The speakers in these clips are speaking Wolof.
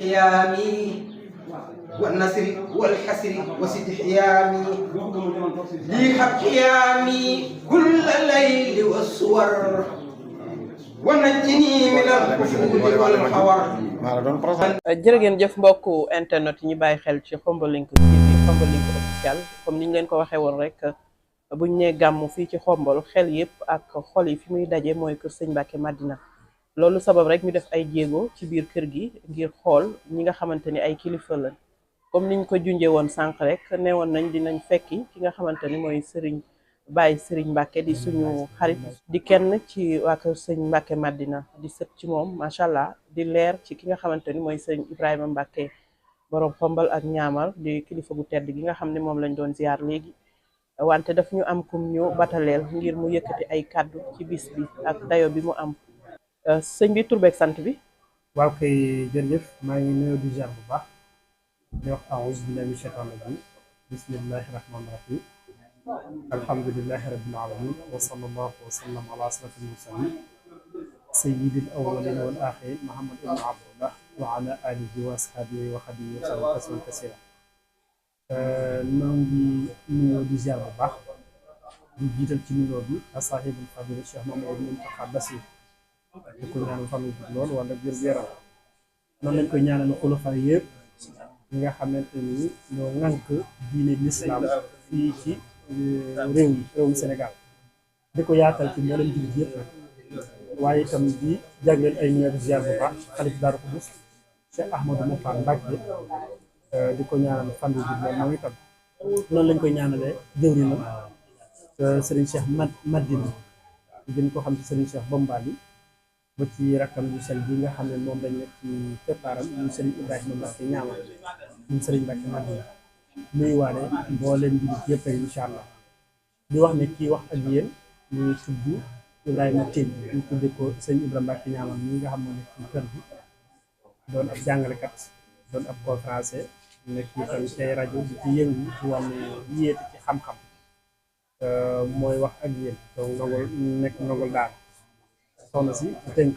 حيامي والنصر والحسر وسد حيامي لي حق حيامي كل الليل والصور ونجني من الكفور والحور. jërë ngeen jëf mbokku internet yi ñu bàyyi xel ci Khombole Link TV Khombole Link officiel comme ni ñu leen ko waxee woon rek buñ ne gàmmu fii ci Khombole xel yëpp ak xol yi fi muy daje mooy kër sëñ Mbacke Madina. loolu sabab rek ñu def ay jéego ci biir kër gi ngir xool ñi nga xamante ni ay kilifa la comme niñ ko junjee woon sànq rek newoon nañ dinañ fekki ki nga xamante ni mooy Serigne Baye Serigne Mbacke di suñu xarit di kenn ci waa kër sëñ Mbacke Madina di sët ci moom macha allah di leer ci ki nga xamante ni mooy Serigne Ibrahima Mbacke borom Khombole ak ñaamar di kilifa gu tedd gi nga xam ne moom lañ doon ziar léegi. wante daf ñu am kum ñu bataleel ngir mu yëkkati ay kàddu ci bis bi ak dayo bi mu am. sëñ bi tur beeg sant bi. waaw kay jërëjëf maa ngi nuyoo di jaar bu baax di wax a'uuzu billaahi mina shaytaani rajiim bismillaahi rahmaani rahiim alhamdulillaahi rabbil aalamiin wa sallallaahu wa sallam ala ashrafil mursaliin sayyidil awwaliina wal aaxiriin Muhammad ibn Abdullah wa ala aalihi wa ashaabihi wa xadiimihi wa sallam tasliiman kasiiran. noo ngi nuyoo di jaar bu baax di jiital ci nuyoo bi as-saahibul fadiila Cheikh Mamadou Mountakha Bassirou di ko ñaanal fan wu gudd lool wala wér gu yaram noonu lañ koy ñaanal xulafa yëpp ñi nga xamante ni ñoo ŋànk diine l'islam fii ci réewum Sénégal di ko yaatal ci mboolem jullit yëpp nag waaye itam di jagleel ay nuyoo di ziar bu baax xalif Daaru Xudoos Cheikh Ahmadou Mokhtar Mbacké di ko ñaanal fan wu gudd lool moom itam noonu lañ koy ñaanalee jëwriñam Serigne Cheikh Madina gën ko xam ci Serigne Cheikh Bombali ba ci rakkam yu sel bi nga xam ne moom lañ nekk ci keppaaram ñu Serigne Ibrahima Mbacke ñaamar ñu Serigne Mbacke Madina nuyuwaale mbooleem jullit yëpp rek incha allah di wax ne kii wax ak yéen ñu tudd Ibrahima Tine ñu tudde ko Serigne Ibrahima Mbacke ñaamar ñi nga xam ne nekk ci kër gi doon ab jàngalekat doon ab conférencier nekk itam ci ay rajo di ci yëngu ci wàllu yéete ci xam-xam mooy wax ak yéen donc ndongol nekk ndongol daal soxna si ci tënk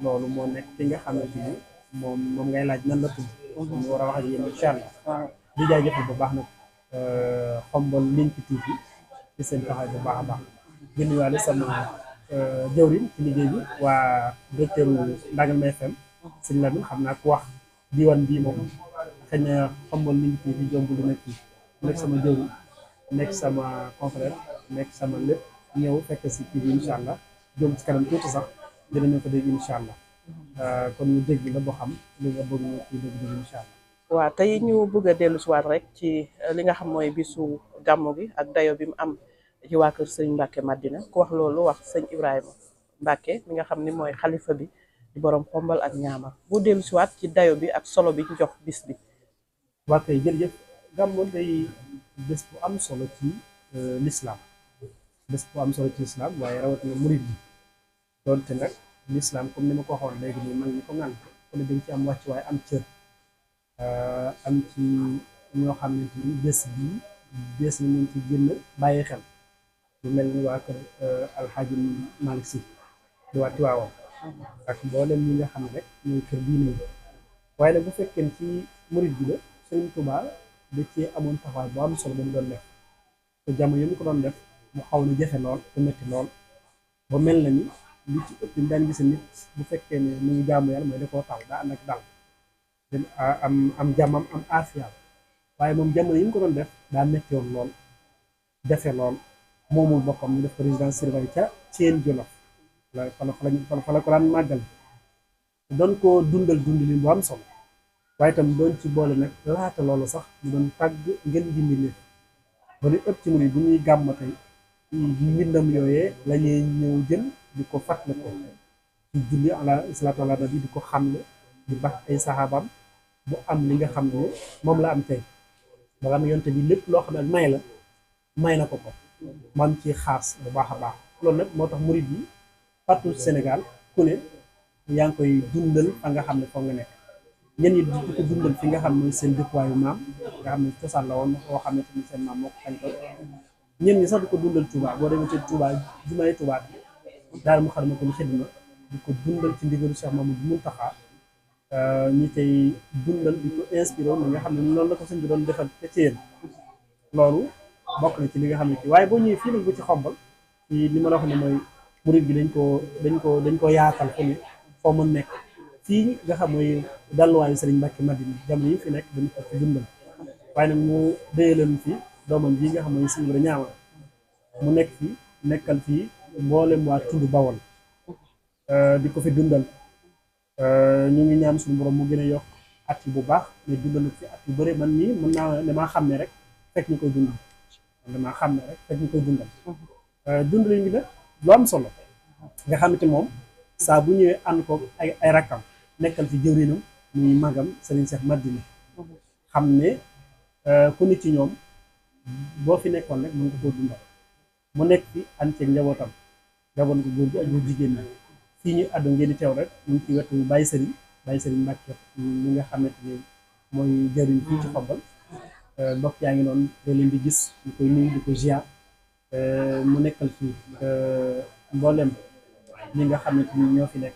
loolu moo nekk ki nga xamante ni moom ngay laaj nan la tudd ñu war a wax ak yéen incha allah di jaajëfal bu baax nag Khombole Link TV ci seen taxawaay bu baax a baax di nuyuwaale sama jëwriñ ci liggéey bi waa directeur Ndagal FM sëñ Lamine xam naa ku wax diwaan bii moom xëy na Khombole Link TV jombul nekk nekk sama jëwriñ nekk sama confrère nekk sama lépp ñëw fekk si kii bi incha allah jom ci kanam tuuti sax dinañu ko dégg incha allah kon ñu dégg la boo xam li nga bëgg ñu kii dégg incha allah. waaw tey ñu bëgg a dellu si waat rek ci li nga xam mooy bisu gàmmu gi ak dayo bi mu am ci waa kër sëñ Mbacke Madina ku wax loolu wax sëñ Ibrahima Mbacke mi nga xam ni mooy xalifa bi di borom Khombole ak ñaamar bu dellu si waat ci dayo bi ak solo bi ñu jox bis bi. waa kay jërëjëf gàmmu day bés bu am solo ci l'islam bés bu am solo ci l'islam waaye rawatina murid bi doonte nag l'islam comme ni ma ko waxoon léegi nii mag ñi ko ŋànk ku ne dañ ci am wàcc waaye am cër am ci ñoo xamante ni bés bii bés na ñu ci gën a bàyyi xel lu mel ni waa kër Alxaaji Malick Sy di waa Tiwaawan ak mboolem ñi nga xam ne rek ñooy kër diine yi waaye nag bu fekkee ci murid bi la Sëriñ Tuubaa da cee amoon taxawaay bu am solo ba mu doon def te jamono yi mu ko doon def mu xaw na jafe lool te métti lool ba mel na ni li ci ëpp ñu daan gis nit bu fekkee ne mu ngi jaamu yàlla mooy da koo taw daa ànd ak dal am jàmmam am aafiya waaye moom jamono yi mu ko doon def daa métti woon lool jafe lool moomul boppam ñu def ko résidence surveillée ca Thiène Jolof fa la ko daan màggal doon ko dundal dundalin bu am solo waaye itam doon ci boole nag laata loolu sax mu doon tàgg ngeen ji mbindéef ba li ëpp ci murid bu ñuy gàmm tey mbindam yooyee la ñuy ñëw jël di ko fàttali ko ci julli ala salaatu ala nabi di ko xamle di bax ay saxaabam bu am li nga xam ne moom la am tey ba nga xam ne yonte bi lépp loo xam ne may na ko mu am ci xaas bu baax a baax loolu nag moo tax murid yi partout Sénégal ku ne yaa ngi koy dundal fa nga xam ne foo nga nekk ñenn ñi di ko dundal fi nga xam ne seen dëkkuwaayu maam nga xam ne cosaan la woon boo xam ne tamit seen maam moo ko xañ ko ñenn ñi sax di ko dundal Touba boo demee ci Touba jumaay Touba bi daal mu xarma ko ni xidma di ko dundal ci ndigalu Cheikh Mamadou Mountakha ñi koy dundal di ko inspiré li nga xam ne noonu la ko sëñ bi doon defal ca Thiel loolu bokk na ci li nga xam ne kii waaye boo ñëwee fii nag bu ci Xombol ci li ma la wax ne mooy murid bi dañ ko yaatal fu ne foo mën nekk fii nga xam mooy dalluwaayu Sëriñ Mbàkke Madina jamono yi fi nekk dañ ko ci dundal waaye nag mu déyaleen fii doomam bii nga xam mooy Sëriñ Ibra Ñaama mu nekk fii nekkal fii mboolem waa tund Bawol di ko fi dundal ñu ngi ñaan suñu borom mu gën a yokk at yi bu baax mais dundal fi at yu bëri man nii mën naa damaa xam ne rek fekk ñu koy dundal damaa xam ne rek fekk ñu koy dundal dundal ngi nag lu am solo nga xamante moom saa bu ñëwee ànd ko ay rakkam nekkal fi jëwrinam muy magam Serigne Cheikh Madina xam ne ku nit ci ñoom boo fi nekkoon rek mën nga koo dundal mu nekk fi ànd ceeg njabootam njaboot ko góor gi ak góor jigéen ñi fii ñu àddu ngeen di teew rek mu ngi ci wetu Baye Serigne Mbacke mi nga xamante ni mooy jëriñ fii ci Xombol mbokk yaa ngi noonu da leen di gis ñu koy nuyu di ko ziar mu nekkal fii mboolem ñi nga xamante ni ñoo fi nekk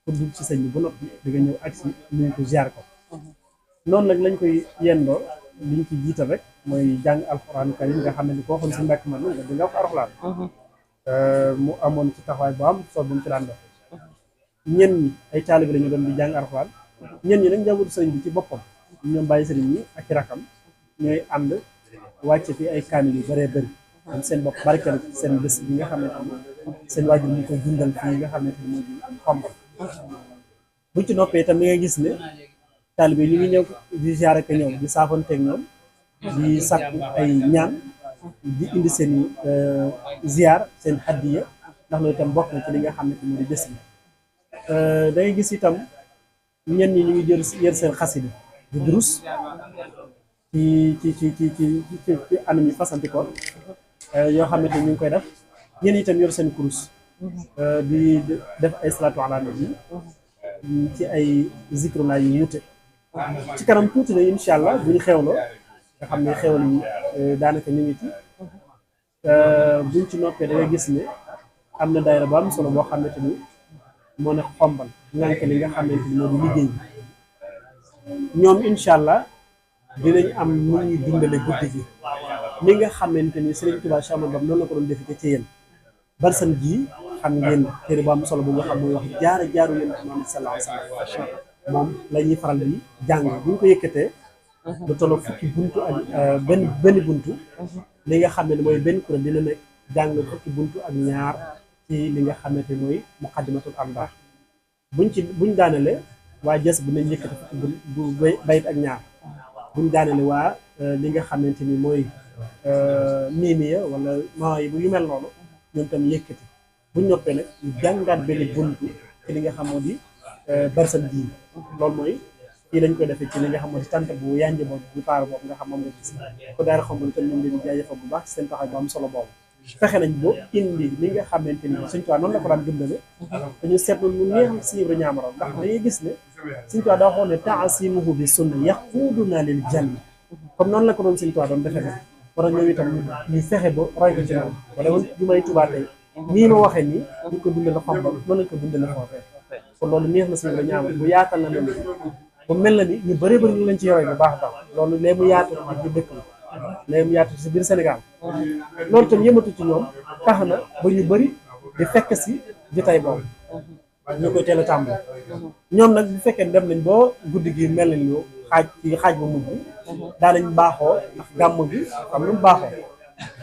pour dugg ci sëñ bi ba noppi di nga ñëw agsi nuyu ko ziar ko noonu nag lañ koy yendoo liñ ci jiital rek mooy jàng alxuraan karim nga xam ne koo xam si Mbàkke man nga di nga ko alxuraan mu amoon ci taxawaay bu am solo bu mu ci daan def ñenn ñi ay taalibe la ñu doon di jàng alxuraan ñenn ñi nag njabootu sëriñ bi ci boppam ñoom bàyyi sëriñ ñi ak ci rakam ñooy ànd wàcce fi ay kaamil yu bëree bëri am seen bopp barkeel seen bés bi nga xamante ni seen waajur ñu koy dundal fii nga xamante ni moo di Xombol bu ci noppee itam li nga gis ne taalibe yi ñu ngi ñëw di ziar ak ñoom di saafonteeg ñoom di sàkku ay ñaan di indi seen ziar seen addiya ndax loolu itam bokk na ci li nga xamante ni moo di bés bi da ngay gis itam ñenn ñi ñu ngi jël seen xasida di durus ci anam yi fasanti ko yoo xamante ni ñu ngi koy def ñenn itam yor seen kurus di def ay salaatu ala nabi ci ay zikrullah yu wute ci kanam tuuti na incha allah bu ñu xewloo nga xam ne xewal yi daanaka ñu ngi ci buñ ci noppee da nga gis ne am na daayira bu am solo boo xamante ni moo ne Xombal ngànk li nga xamante ni moo di liggéey bi ñoom incha allah dinañ am nu ñuy dundale guddi gi ni nga xamante ni Serigne Touba Cheikh Ahmadou Bamba noonu la ko doon defee ci yéen barsan jii xam ngeen téere bu am solo bu nga xam muy wax jaaru yéen Muhammad sallallahu alayhi wa sallam moom la ñuy faral di jàng bu ñu ko yëkkatee lu tolloog fukki buntu ak benn buntu li nga xam ne mooy benn kuréel dina nekk jàng fukki buntu ak ñaar ci li nga xamante mooy muqaddimatul amdah buñ daanele waa jës bu nañ yëkkate fukki bu bayit ak ñaar buñ daanele waa li nga xamante ni mooy miimiya wala maa yi bu yu mel noonu ñoom tam yëkkati buñ noppee nag ñu jàngaat benn buntu ci li nga xam moo di barsan diin loolu mooy fii lañ koy defee ci li nga xam moo di tant bu yànj boobu bu taar boobu nga xam moom nga gis ko daara Xombol tam ñoom leen jaajëfal bu baax ci seen taxaw bu am solo boobu fexe nañ bo indi li nga xamante ni Sëñ Tuubaa noonu la ko daan dundale dañu seetlu lu neex Sëñ Ibra Ñaamaraw ndax dañuy gis ne Sëñ Tuubaa daa waxoon ne ta'asimuhu bi sunna yaquduna lil janna comme noonu la ko doon Sëñ Tuubaa doon defee nag war a ñëw itam ñu fexe ba roy ko ci moom wala woon jumay Tuubaa tey nii ma waxee nii ñu ko dundale Xombol noonu lañ ko dundale foofee kon loolu neex na Sëñ Ibra Ñaamaraw bu yaatal na leen ba mel na ni ñu bëri bëri ñu lañ ci yoroy bu baax a baax loolu léegi mu yaatu ci dëkk bi léegi mu yaatu ci biir Sénégal loolu tam yëmatu ci ñoom tax na ba ñu bëri di fekk si jotaay boobu ñu koy teel a tàmbali ñoom nag bu fekkee dem nañ boo guddi gi mel nañ ñu xaaj ba mujj daa nañ baaxoo ndax gàmm gi xam lu mu baaxoo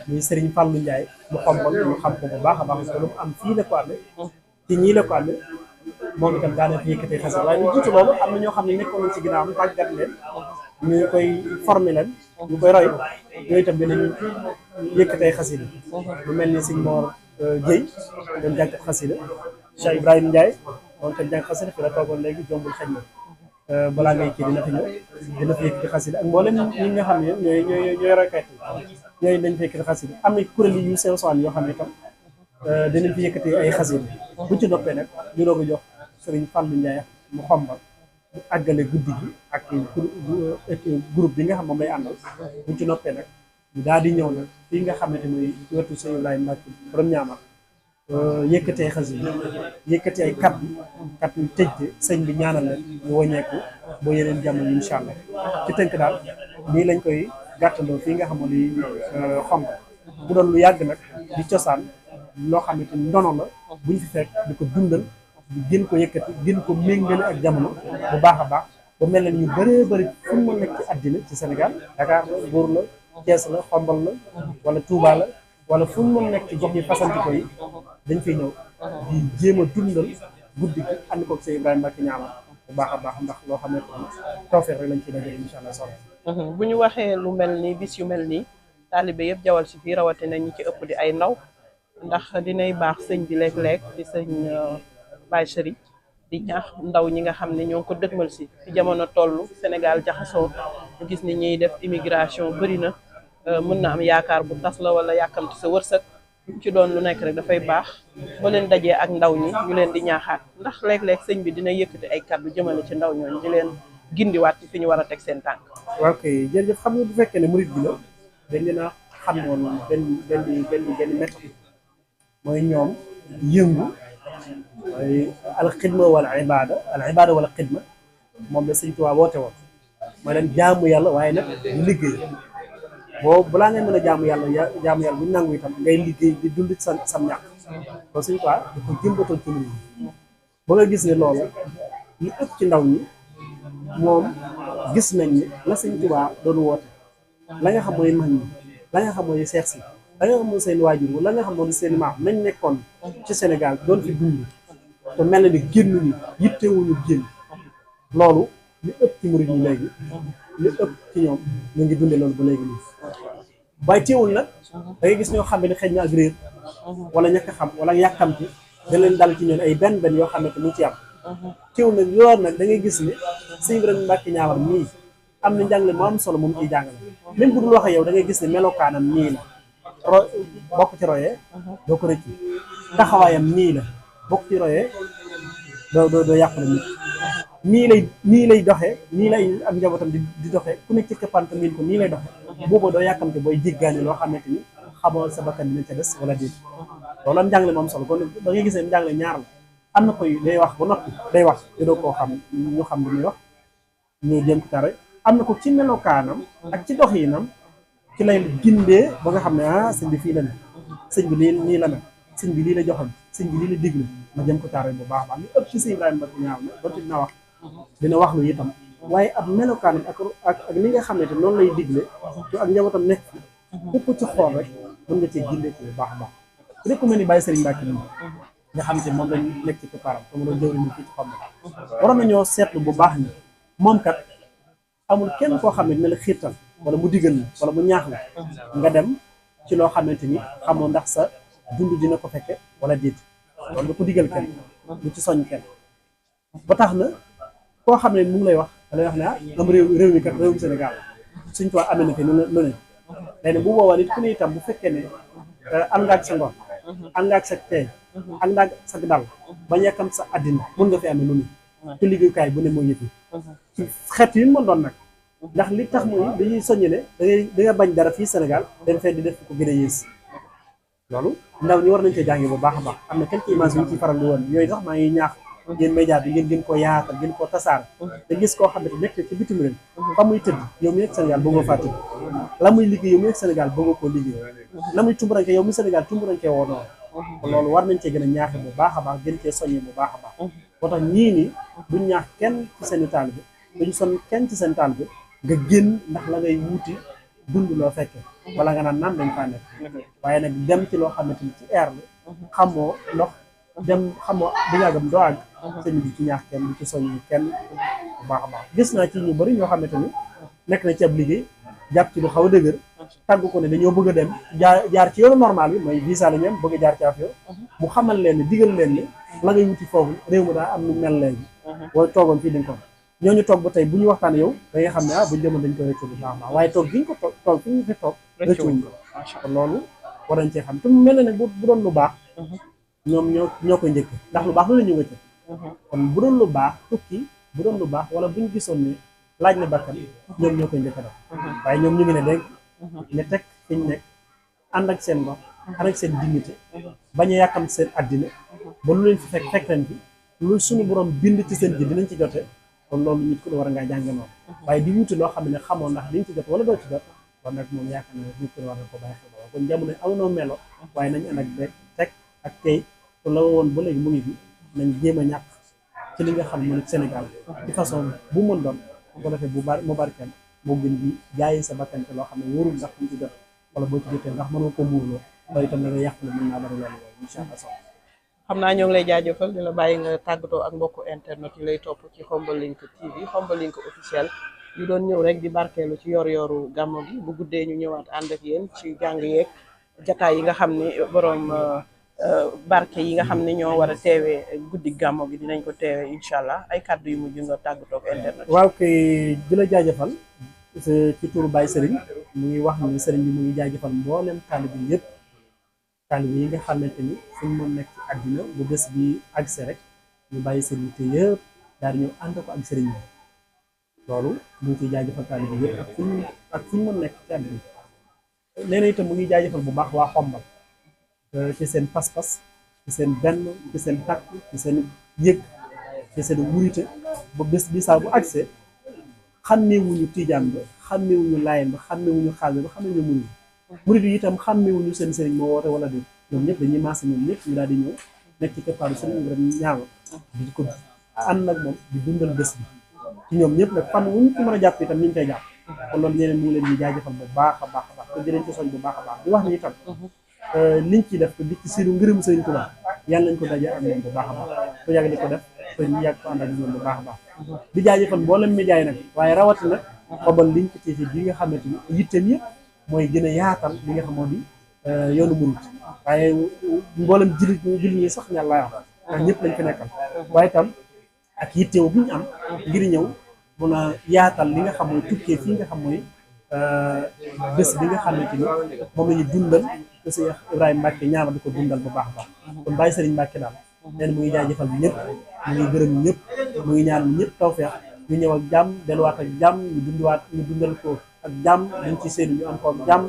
muy Serigne Fallou Ndiaye mu Xombol ñu xam ko bu baax a baax parce que lu mu am fii la ko amee ci ñii la ko amee moom itam daanaka yëkkatee xasida waaye lu jiitu loolu am na ñoo xam ne nekkoon nañ ci ginnaaw am tàggat leen ñu koy former leen ñu koy roy yooyu itam dinañ yëkkatee xasida lu mel ni Sëñ Mor Guèye doon jàngat xasida Cheikh Ibrahima Ndiaye moom itam jàng xasida fi la toogoon léegi jombul xëj na balaa ngay kii dina fi ñëw dina fi yëkkati xasida ak mboolem ñi nga xam ne ñooy roykat yi ñooyu dañ fi yëkkati xasida am na kuréel yu sew sewaan yoo xam ne itam dinañ fi yëkkati ay xasida bu ci noppee nag ñu doog a jox Serigne Fallou Ndiaye mu Xombal bu àggale guddi gi ak groupe bi nga xam moom lay àndal buñ ci noppee nag ñu daal di ñëw nag fii nga xamante muy ci wetu Sëñ Ibrahima Mbacke borom Ñaamar yëkkatee xasida yëkkati ay kat yu tëjte sëñ bi ñaanal leen ñu wàññeeku ba yeneen jamono incha allah ci tënk daal nii lañ koy gàttandoo fii nga xam ne xonk bu doon lu yàgg nag di cosaan loo xamante ni ndono la buñ fi fekk di ko dundal di gën ko yëkkati gën ko méngale ak jamono bu baax a baax ba mel ne ñu bëree bëri fu mu nekk ci àddina ci Sénégal Dakar la Mbour la Thiès la Xombal la wala Touba la wala fu mu nekk ci gox yi fasanti ko yi dañ fay ñëw di jéem a dundal guddi gi ànd ko Sëñ Ibrahima Mbacke ñaama bu baax a baax ndax loo xamante ni tawfeex rek lañ ciy dajale incha allah soxna. bu ñu waxee lu mel nii bis yu mel nii taalibe yëpp jawal si fii rawatina ñi ci ëpp di ay ndaw ndax dinay baax sëñ bi léeg-léeg di sëñ Baye Chérif di ñaax ndaw ñi nga xam ne ñoo ko dëgmal si fi jamono toll Sénégal jaxasoo ñu gis ni ñuy def immigration bëri na mën na am yaakaar bu tas la wala yàkkamti sa wërsëg ci doon lu nekk rek dafay baax ba leen dajee ak ndaw ñi ñu leen di ñaaxaat ndax léeg-léeg sëñ bi dina yëkkati ay kàddu jëmale ci ndaw ñooñu di leen gindiwaat ci fi ñu war a teg seen tànk. waaw kay jërëjëf xam nga bu fekkee ne murid bi la dañ leen a xam woon benn méthode mooy ñoom yëngu mooy alxidma wala ibada wala xidma moom la sëñ Tuubaa woote woon mooy leen jaamu yàlla waaye nag di liggéey boo balaa ngay mën a jaamu yàlla bu nangu itam ngay liggéey di dund sam ñàkk loolu sëñ Tuubaa da ko jëmbatoon ci nit ñi ba nga gis ne loolu li ëpp ci ndaw ñi moom gis nañ ni la sëñ Tuubaa doon woote la nga xam mooy mag ñi la nga xam mooy seex si la nga xam mooy seen waajur la nga xam mooy seen maam nañ nekkoon ci Sénégal doon fi dund te mel na ni génn ni yittewuñu génn loolu li ëpp ci murid ñi léegi li ëpp ci ñoom ñu ngi dundee loolu ba léegi nii waaye teewul nag da ngay gis ñoo xam ne xëy na ak réer wala ñàkk xam wala yàkkamti da leen dal ci ñoom ay benn yoo xam ne mu ci am teewul nag loolu nag da ngay gis ne Sëñ Ibrahima Mbacke ñaawar nii am na njàngale mu am solo moom ciy jàngale même bu dul wax yow da ngay gis ne melokaanam nii la bokk ci royee doo ko rëcc taxawaayam nii la bokk ci royee doo yàqule nit nii lay doxee nii lay am njabootam di doxee ku nekk ci këppante miin ko nii lay doxee booba doo yàkkamte booy jéggaani loo xamante ni xamoo sa bakkan dina ca des wala déet loolu am njàngale moom solo kon da ngay gis ne njàngale ñaar la am na koy day wax ba noppi day wax te doo koo xam ñu xam li muy wax ñu jëm ko tare am na ko ci melokaanam ak ci doxinam ci lay gindee ba nga xam ne sëñ bi fii la ne sëñ bi nii la ne sëñ bi lii la joxoon sëñ bi lii la digle ma jëm ko tare bu baax li ëpp ci Sëñ Ibrahima Mbacke ñaaw na doonte dina wax lu itam waaye ab melokaanam ak li nga xam ne te noonu lay digle te ak njabootam nekk fi ku ci xool rek mën nga cee gindee ci bu baax a baax bu dee ku mel ni Baye Serigne Mbacke nii nga xam te moom lañ nekk ci këppaaram comme loolu jëwriñu fii ci xam ne waroon nañoo seetlu bu baax ni moom kat amul kenn koo xam ne dina la xiirtal wala mu digal la wala mu ñaax la nga dem ci loo xamante ni xamoo ndax sa dund dina ko fekke wala déet loolu du ko digal kenn du ci soñ kenn ba tax na koo xam ne mu ngi lay wax da lay wax ne am réew mi kat réewum Sénégal suñ tuwaa amee na fi lu ne léegi bu boobaa nit ku ne itam bu fekkee ne ànd nga ak sa ngor ànd nga ak sa teey ànd nga ak sa dal ba yekkam sa àddina mun nga fi amee lu ne ci liggéeyukaay bu ne mooy yëf yi ci xeet yi mën doon nag ndax li tax mooy dañuy soññe ne da nga bañ dara fii Sénégal dem fee di def ko gën a yées loolu ndaw ñi war nañ cee jàngi bu baax a baax am na quelques images yu ñu ciy faral di woon yooyu sax maa ngi ñaax ngeen média bi ngeen gën koo yaatal gën koo tasaar te gis koo xam ne nekk ci bitim réew fa muy tëdd yow mi nekk Sénégal bëggoo faa tëdd la muy liggéey yow mi nekk Sénégal bëggoo koo liggéey la muy tumburanke yow mi Sénégal tumburanke woo noonu loolu war nañ cee gën a ñaaxe bu baax a baax gën cee soññee bu baax a baax moo tax ñii ni duñ ñaax kenn ci seen taalibe duñ son kenn ci seen taalibe nga génn ndax la ngay wuti dund loo fekke wala nga naan dañ faa nekk waaye nag dem ci loo xamante ni ci air la xamoo ndox dem xamoo bu yàggam doo àgg sëñ bi ci ñaax kenn du ci soññi kenn bu baax a baax gis naa ci ñu bëri ñoo xamante ni nekk na ci ab liggéey jàpp ci lu xaw a dëgër tàgg ko ne dañoo bëgg a dem jaar ci yoonu normal bi mooy visa la ñu am bëgg a jaar ci affaire mu xamal leen ne digal leen ne la ngay wuti foofu réew mi daa am lu mel léegi wala toogoon fii dañ ko ñooñu toog ba tey bu ñu waxtaan yow da nga xam ne buñ demoon dañ ko rëccu bu baax a baax waaye toog giñ ko toog fi ñu fi toog rëccuwuñ ko kon loolu war nañ cee xam te mu mel ne nag bu doon lu baax ñoom ñoo koy njëkk ndax lu baax lu la ñu wëcc kon bu doon lu baax tukki bu doon lu baax wala buñ gisoon ne laaj na bakkan ñoom ñoo koy njëkk def waaye ñoom ñu ngi ne dégg ne teg fi ñu nekk ànd ak seen bopp ànd ak seen dignité bañ a yàkkam seen àddina ba lu leen fi fekk leen fi lu suñu borom bind ci seen ji dinañ ci jote kon loolu nit ku ne war ngaa jàng noonu waaye di wuti loo xam ne xamoon ndax liñ ci jot wala doo ci jot kon nag moom yaakaar na nit ku ne war na ko bàyyi xel booba kon jamono aw noo melo waaye nañ ànd ak teg ak tey te la woon ba léegi mu ngi fi nañ jéem a ñàkk ci li nga xam ne mooy Sénégal ci façon bu mën doon ko defee mu barkeel moo gën di jaayi sa bakkante loo xam ne wóorul ndax ñu ci jot wala boo ci jotee ndax mënoo ko muurloo loolu itam la nga yàq la mën naa bari loolu yooyu incha allah xam naa ñoo ngi lay jaajëfal di la bàyyi nga tàggatoo ak mbokku internet yi lay topp ci Khombole TV Khombole officiel ñu doon ñëw rek di barkeelu ci yor-yoru gàmmu gi bu guddee ñu ñëwaat ànd ak yéen ci jàng yeeg jataay yi nga xam ni borom barke yi nga xam ne ñoo war a teewee guddi gàmmu gi dinañ ko teewee incha allah ay kàddu yu mujj nga tàggatoo ak internet. waaw kay di la jaajëfal ci turu Baye Serigne mu ngi wax ni Serigne bi mu ngi jaajëfal mboolem taalibe yi yëpp. taalibe yi nga xamante ni fu ñu mën nekk ci àddina bu bés bi agse rek ñu bàyyi seen yitte yëpp daal di ñëw ànd ko ak sëriñ bi loolu mu ngi ciy jaajëfal taalibe yëpp ak fu ñu mën nekk ci àddina nee na itam mu ngi jaajëfal bu baax waa Xombal ci seen pas-pas ci seen benn ci seen takk ci seen yëg ci seen wurite ba bés bi saa bu agse xàmmeewuñu tijaan ba xàmmeewuñu laayeen ba xàmmeewuñu xaal ba xàmmeewuñu murid yi itam xàmmewuñu seen sëriñ moo woote wala déet ñoom ñëpp dañuy maase ñoom ñëpp ñu daal di ñëw nekk ci keppaaru sëriñ Ibrahima ñaawa di ko ànd nag moom di dundal bés bi ci ñoom ñëpp nag fan wuñ ci mën a jàpp itam ñu ngi koy jàpp kon loolu ñeneen mu ngi leen di jaajëfal bu baax a baax a baax te di leen ci soñ bu baax a baax di wax ni itam liñ ciy def di ci siinu ngërëm sëriñ Tuubaa yàlla nañ ko daje ak moom bu baax a baax ko yàgg di ko def te ñu yàgg ko ànd ak ñoom bu baax a baax di jaajëfal mboolem média yi nag waaye rawati nag Khombole liñ ko TV bi nga xamante ni yitteem yëpp mooy gën a yaatal li nga xamoo di yoonu murid waaye mboolem jullit ñi sax ña laa wax ndax ñëpp lañ fi nekkal waaye itam ak yitteewu bi ñu am ngir ñëw mun a yaatal li nga xam mooy tukkee fii nga xam mooy bés bi nga xamante ni moom la ñu dundal bés Ibrahima Mbacke ñaama di ko dundal bu baax a baax kon Baye Serigne Mbacke daal nee na mu ngi jaajëfal ñëpp mu ngi gërëm ñëpp mu ngi ñaan ñëpp tawfeex ñu ñëw ak jàmm delluwaat ak jàmm ñu dundal ko ak jàmm dañ ci seenu ñu am ko ak jàmm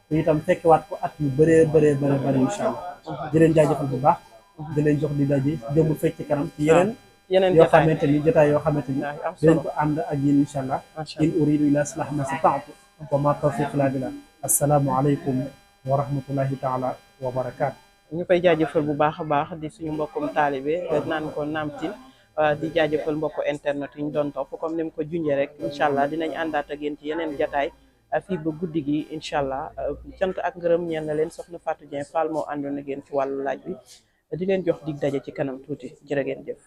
te itam fekkewaat ko at yu bëree bëri incha allah di leen jaajëfal bu baax di leen jox di daje jëmul fekk ci kanam ci yeneen yoo xamante ni jotaay yoo xamante ni dinañ ko ànd ak yéen incha allah in uridu ila islah ma stata'tu wa ma tawfiq illa billah assalaamu aleykum wa rahmatullahi taala wa barakaatu ñu koy jaajëfal bu baax a baax di suñu mbokkum taalibe naan ko naamtin di jaajëfal mbokku internet yi ñu doon topp comme ni mu ko junjee rek incha allah dinañ àndaat ak yéen ci yeneen jataay fii ba guddi gi incha allah cant ak ngërëm ñeel na leen soxna Fatou Dieng Fall moo àndoon ak yéen ci wàllu laaj bi di leen jox dig daje ci kanam tuuti jërë ngeen jëf